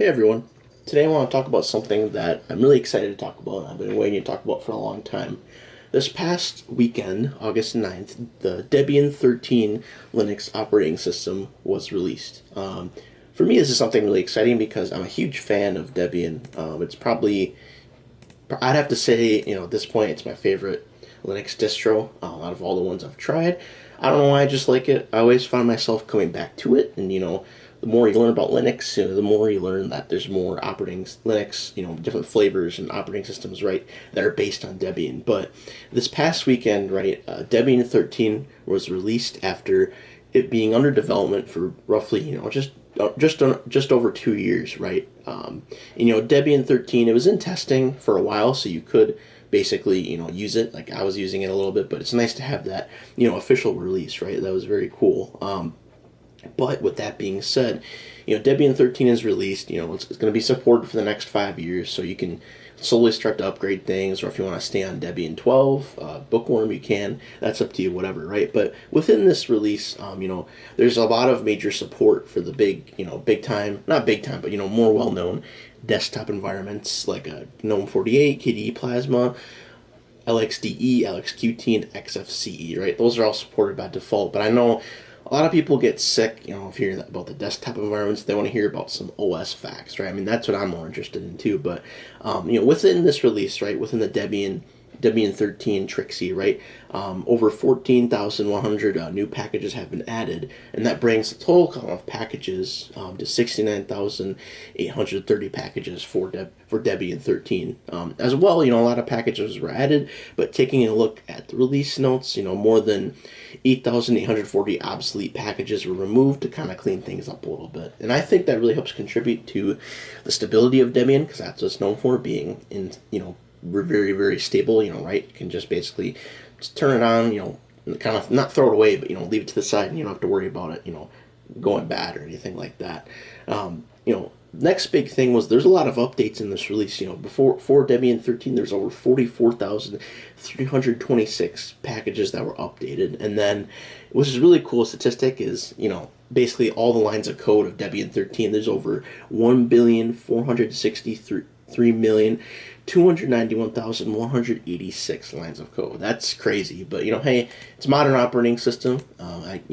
Hey everyone. Today I want to talk about something that I'm really excited to talk about and I've been waiting to talk about for a long time. This past weekend, August 9th, the Debian 13 Linux operating system was released. For me, this is something really exciting because I'm a huge fan of Debian. It's probably, I'd have to say, at this point, it's my favorite Linux distro out of all the ones I've tried. I don't know why I just like it. I always find myself coming back to it, and the more you learn about Linux, the more you learn that there's more operating Linux, different flavors and operating systems, right, that are based on Debian. But this past weekend, right, Debian 13 was released after it being under development for roughly, just over 2 years, right? Debian 13, it was in testing for a while, so you could basically, use it. Like I was using it a little bit, but it's nice to have that, official release, right? That was very cool. But with that being said, Debian 13 is released. It's going to be supported for the next 5 years, so you can slowly start to upgrade things, or if you want to stay on Debian 12, Bookworm, you can. That's up to you, whatever, right? But within this release, there's a lot of major support for the big, big time, not big time, but more well known desktop environments like GNOME 48, KDE Plasma, LXDE, LXQT, and XFCE, right? Those are all supported by default, but I know a lot of people get sick, of hearing about the desktop environments. They want to hear about some OS facts, right? I mean, that's what I'm more interested in too. But within this release, right, within the Debian 13 Trixie, right, over 14,100 new packages have been added, and that brings the total count of packages to 69,830 packages for Debian 13. As well, a lot of packages were added, but taking a look at the release notes, more than 8,840 obsolete packages were removed to kind of clean things up a little bit. And I think that really helps contribute to the stability of Debian, because that's what it's known for, being very, very stable, right? You can just basically just turn it on, kind of not throw it away, but, leave it to the side, and you don't have to worry about it, going bad or anything like that. Next big thing was there's a lot of updates in this release. For Debian 13, there's over 44,326 packages that were updated. And then, which is a really cool statistic, is, basically all the lines of code of Debian 13, there's over 1,463,291,186 lines of code. That's crazy, but hey, it's a modern operating system.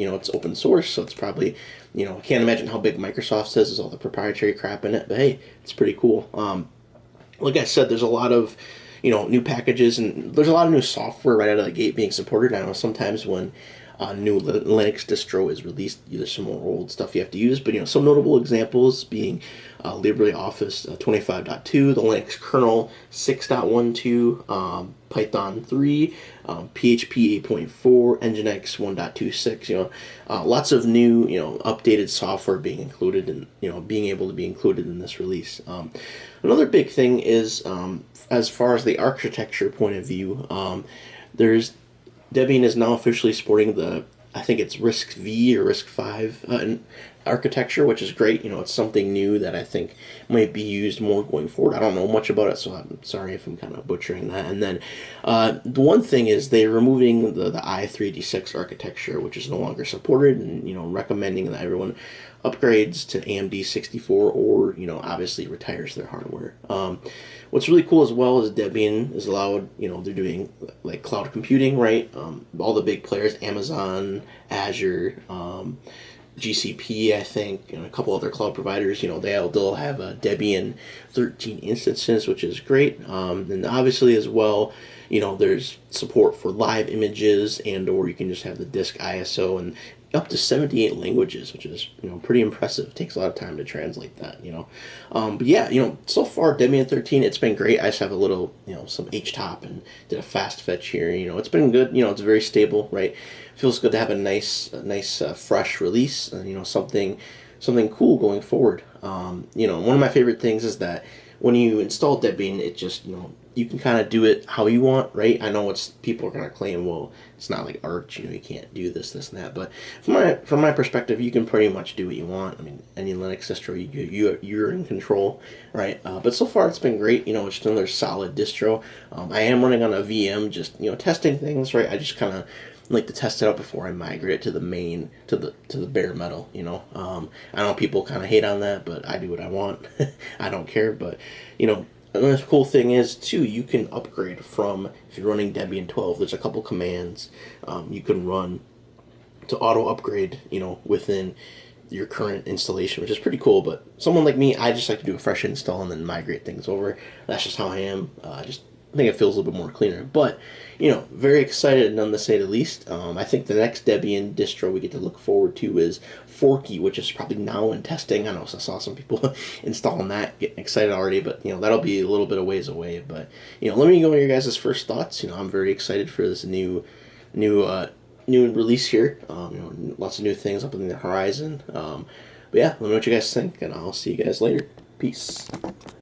It's open source, so it's probably, I can't imagine how big Microsoft says is all the proprietary crap in it, but hey, it's pretty cool. Like I said, there's a lot of new packages, and there's a lot of new software right out of the gate being supported. I know sometimes when a new Linux distro is released, there's some more old stuff you have to use, but some notable examples being LibreOffice 25.2, the Linux kernel 6.12, Python 3, PHP 8.4, Nginx 1.26. Lots of new, updated software being included, and being able to be included in this release. Another big thing is, as far as the architecture point of view, there's Debian is now officially supporting I think it's RISC-V or RISC-V architecture, which is great. It's something new that I think might be used more going forward. I don't know much about it, so I'm sorry if I'm kind of butchering that. And then the one thing is they're removing the i386 architecture, which is no longer supported, and recommending that everyone upgrades to AMD 64 or obviously retires their hardware. What's really cool as well is Debian is allowed, they're doing like cloud computing, right? All the big players, Amazon, Azure, GCP, I think, a couple other cloud providers, they'll have Debian 13 instances, which is great. And obviously as well, there's support for live images, and or you can just have the disk ISO, and up to 78 languages, which is pretty impressive. It takes a lot of time to translate that. But yeah, so far Debian 13, it's been great. I just have a little some htop and did a fast fetch here. It's been good. It's very stable, right? Feels good to have a nice fresh release, and something cool going forward. One of my favorite things is that when you install Debian, it just you can kind of do it how you want, right? I know people are gonna claim, well, it's not like Arch, you can't do this, and that. But from my perspective, you can pretty much do what you want. I mean, any Linux distro, you're in control, right? But so far, it's been great. It's just another solid distro. I am running on a VM, just testing things, right? I just kind of like to test it out before I migrate it to the main to the bare metal. You know, I know people kind of hate on that, but I do what I want. I don't care. But you know, another cool thing is too, you can upgrade from, if you're running Debian 12. There's a couple commands you can run to auto upgrade. You know, within your current installation, which is pretty cool. But someone like me, I just like to do a fresh install and then migrate things over. That's just how I am. Just I think it feels a little bit more cleaner. But you know, very excited, none to say the least. I think the next Debian distro we get to look forward to is Forky, which is probably now in testing. I know I saw some people installing that, getting excited already, but you know, that'll be a little bit of ways away. But you know, let me know your guys' first thoughts. You know, I'm very excited for this new release here. You know, lots of new things up in the horizon. But yeah, let me know what you guys think, and I'll see you guys later. Peace.